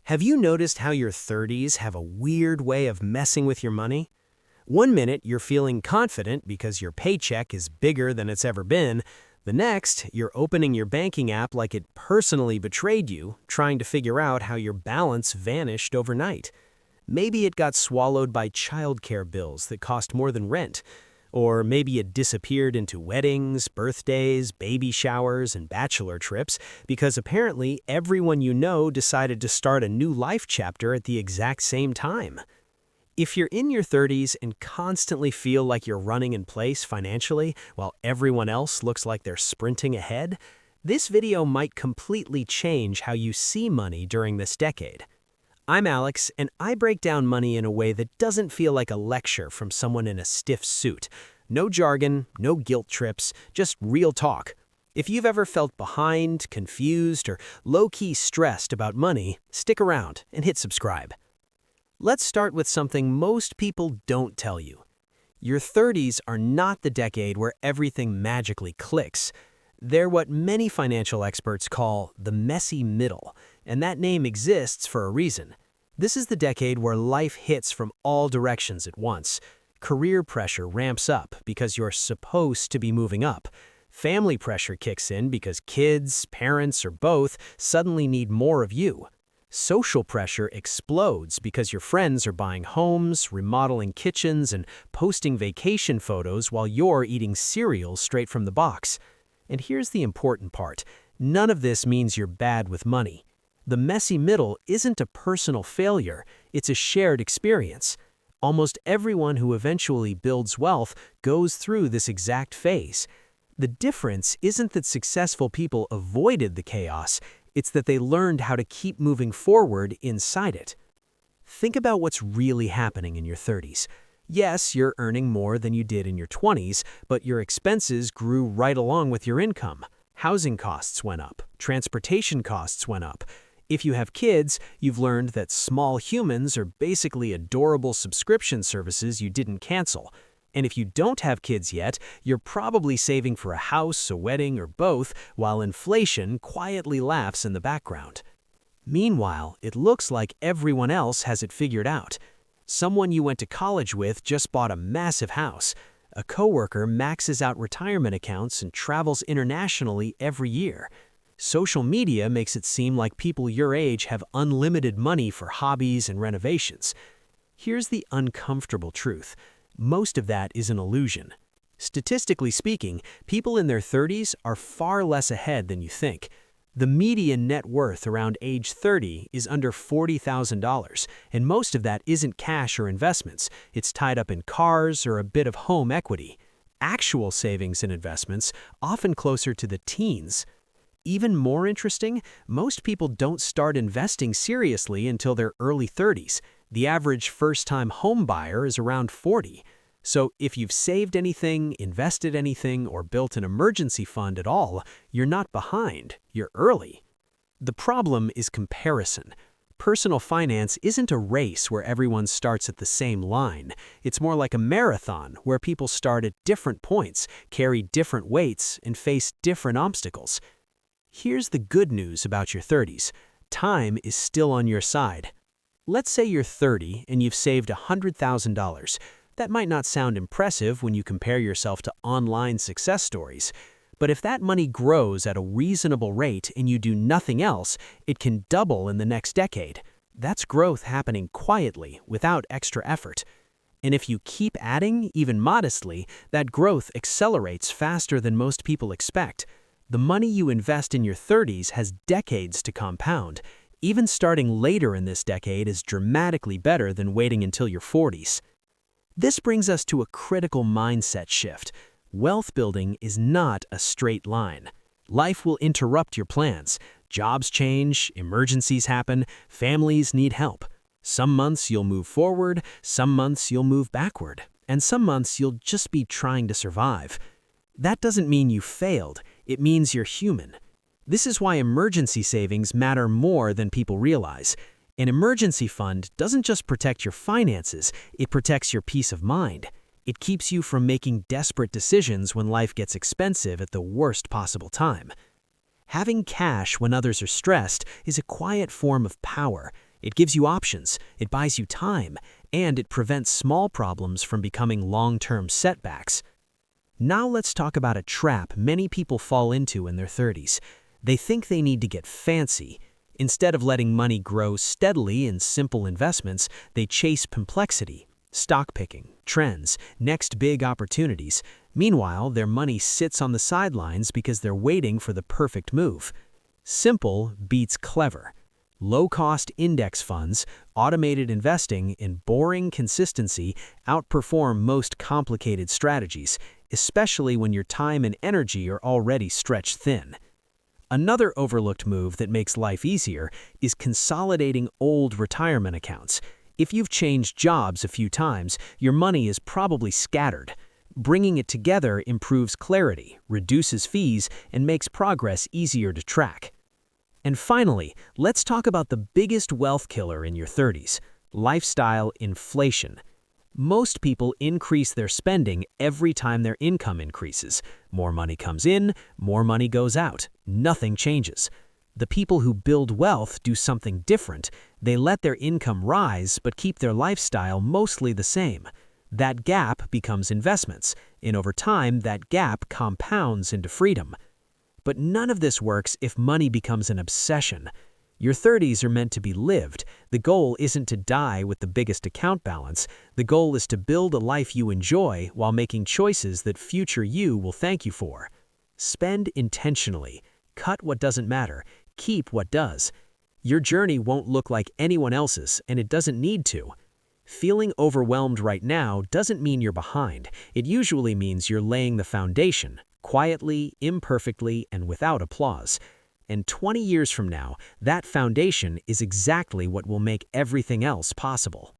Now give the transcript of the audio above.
Have you noticed how your 30s have a weird way of messing with your money? One minute, you're feeling confident because your paycheck is bigger than it's ever been. The next, you're opening your banking app like it personally betrayed you, trying to figure out how your balance vanished overnight. Maybe it got swallowed by childcare bills that cost more than rent. Or maybe it disappeared into weddings, birthdays, baby showers, and bachelor trips because apparently everyone you know decided to start a new life chapter at the exact same time. If you're in your 30s and constantly feel like you're running in place financially while everyone else looks like they're sprinting ahead, this video might completely change how you see money during this decade. I'm Alex, and I break down money in a way that doesn't feel like a lecture from someone in a stiff suit. No jargon, no guilt trips, just real talk. If you've ever felt behind, confused, or low-key stressed about money, stick around and hit subscribe. Let's start with something most people don't tell you. Your 30s are not the decade where everything magically clicks. They're what many financial experts call the messy middle, and that name exists for a reason. This is the decade where life hits from all directions at once. Career pressure ramps up because you're supposed to be moving up. Family pressure kicks in because kids, parents, or both suddenly need more of you. Social pressure explodes because your friends are buying homes, remodeling kitchens, and posting vacation photos while you're eating cereal straight from the box. And here's the important part. None of this means you're bad with money. The messy middle isn't a personal failure, it's a shared experience. Almost everyone who eventually builds wealth goes through this exact phase. The difference isn't that successful people avoided the chaos, it's that they learned how to keep moving forward inside it. Think about what's really happening in your 30s. Yes, you're earning more than you did in your 20s, but your expenses grew right along with your income. Housing costs went up, transportation costs went up. If you have kids, you've learned that small humans are basically adorable subscription services you didn't cancel. And if you don't have kids yet, you're probably saving for a house, a wedding, or both, while inflation quietly laughs in the background. Meanwhile, it looks like everyone else has it figured out. Someone you went to college with just bought a massive house. A coworker maxes out retirement accounts and travels internationally every year. Social media makes it seem like people your age have unlimited money for hobbies and renovations. Here's the uncomfortable truth. Most of that is an illusion. Statistically speaking, people in their 30s are far less ahead than you think. The median net worth around age 30 is under $40,000, and most of that isn't cash or investments. It's tied up in cars or a bit of home equity. Actual savings and investments, often closer to the teens. Even more interesting, most people don't start investing seriously until their early 30s. The average first-time home buyer is around 40. So if you've saved anything, invested anything, or built an emergency fund at all, you're not behind, you're early. The problem is comparison. Personal finance isn't a race where everyone starts at the same line. It's more like a marathon where people start at different points, carry different weights, and face different obstacles. Here's the good news about your 30s. Time is still on your side. Let's say you're 30 and you've saved $100,000. That might not sound impressive when you compare yourself to online success stories. But if that money grows at a reasonable rate and you do nothing else, it can double in the next decade. That's growth happening quietly, without extra effort. And if you keep adding, even modestly, that growth accelerates faster than most people expect. The money you invest in your 30s has decades to compound. Even starting later in this decade is dramatically better than waiting until your 40s. This brings us to a critical mindset shift. Wealth building is not a straight line. Life will interrupt your plans. Jobs change, emergencies happen, families need help. Some months you'll move forward, some months you'll move backward, and some months you'll just be trying to survive. That doesn't mean you failed, it means you're human. This is why emergency savings matter more than people realize. An emergency fund doesn't just protect your finances, it protects your peace of mind. It keeps you from making desperate decisions when life gets expensive at the worst possible time. Having cash when others are stressed is a quiet form of power. It gives you options, it buys you time, and it prevents small problems from becoming long-term setbacks. Now let's talk about a trap many people fall into in their 30s. They think they need to get fancy. Instead of letting money grow steadily in simple investments, they chase complexity, stock picking, trends, next big opportunities. Meanwhile, their money sits on the sidelines because they're waiting for the perfect move. Simple beats clever. Low-cost index funds, automated investing, and boring consistency outperform most complicated strategies, especially when your time and energy are already stretched thin. Another overlooked move that makes life easier is consolidating old retirement accounts. If you've changed jobs a few times, your money is probably scattered. Bringing it together improves clarity, reduces fees, and makes progress easier to track. And finally, let's talk about the biggest wealth killer in your 30s, lifestyle inflation. Most people increase their spending every time their income increases. More money comes in, more money goes out. Nothing changes. The people who build wealth do something different. They let their income rise but keep their lifestyle mostly the same. That gap becomes investments, and over time that gap compounds into freedom. But none of this works if money becomes an obsession. Your 30s are meant to be lived. The goal isn't to die with the biggest account balance. The goal is to build a life you enjoy while making choices that future you will thank you for. Spend intentionally. Cut what doesn't matter. Keep what does. Your journey won't look like anyone else's, and it doesn't need to. Feeling overwhelmed right now doesn't mean you're behind. It usually means you're laying the foundation, quietly, imperfectly, and without applause. And 20 years from now, that foundation is exactly what will make everything else possible.